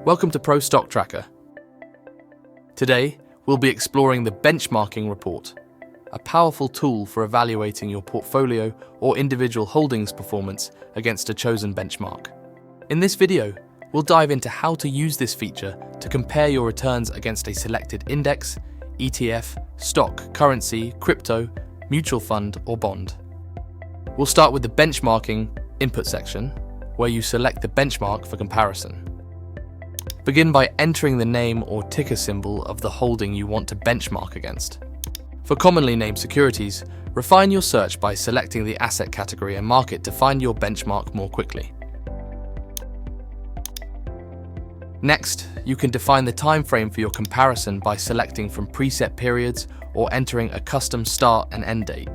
Welcome to Pro Stock Tracker. Today, we'll be exploring the benchmarking report, a powerful tool for evaluating your portfolio or individual holdings performance against a chosen benchmark. In this video, we'll dive into how to use this feature to compare your returns against a selected index, ETF, stock, currency, crypto, mutual fund, or bond. We'll start with the benchmarking input section, where you select the benchmark for comparison. Begin by entering the name or ticker symbol of the holding you want to benchmark against. For commonly named securities, refine your search by selecting the asset category and market to find your benchmark more quickly. Next, you can define the time frame for your comparison by selecting from preset periods or entering a custom start and end date.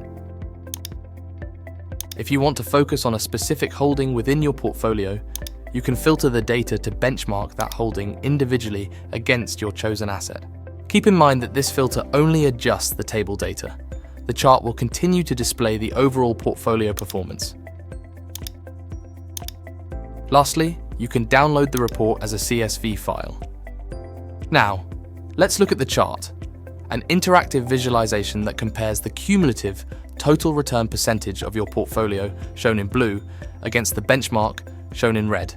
If you want to focus on a specific holding within your portfolio, you can filter the data to benchmark that holding individually against your chosen asset. Keep in mind that this filter only adjusts the table data. The chart will continue to display the overall portfolio performance. Lastly, you can download the report as a CSV file. Now, let's look at the chart, an interactive visualization that compares the cumulative total return percentage of your portfolio, shown in blue, against the benchmark, shown in red.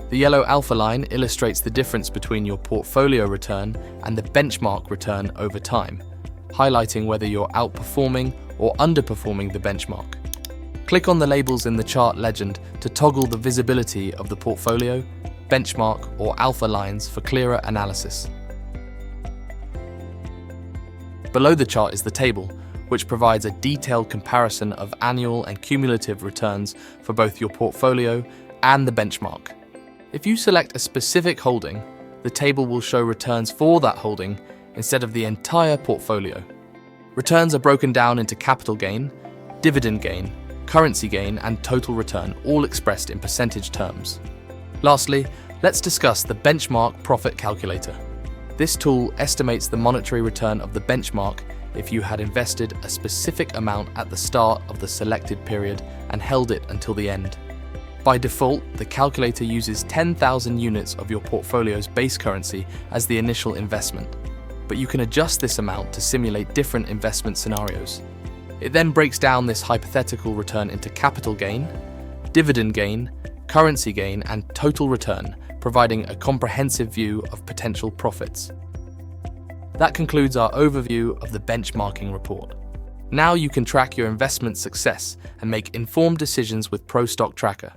The yellow alpha line illustrates the difference between your portfolio return and the benchmark return over time, highlighting whether you're outperforming or underperforming the benchmark. Click on the labels in the chart legend to toggle the visibility of the portfolio, benchmark, or alpha lines for clearer analysis. Below the chart is the table, which provides a detailed comparison of annual and cumulative returns for both your portfolio and the benchmark. If you select a specific holding, the table will show returns for that holding instead of the entire portfolio. Returns are broken down into capital gain, dividend gain, currency gain, and total return, all expressed in percentage terms. Lastly, let's discuss the benchmark profit calculator. This tool estimates the monetary return of the benchmark if you had invested a specific amount at the start of the selected period and held it until the end. By default, the calculator uses 10,000 units of your portfolio's base currency as the initial investment, but you can adjust this amount to simulate different investment scenarios. It then breaks down this hypothetical return into capital gain, dividend gain, currency gain, and total return, providing a comprehensive view of potential profits. That concludes our overview of the benchmarking report. Now you can track your investment success and make informed decisions with Pro Stock Tracker.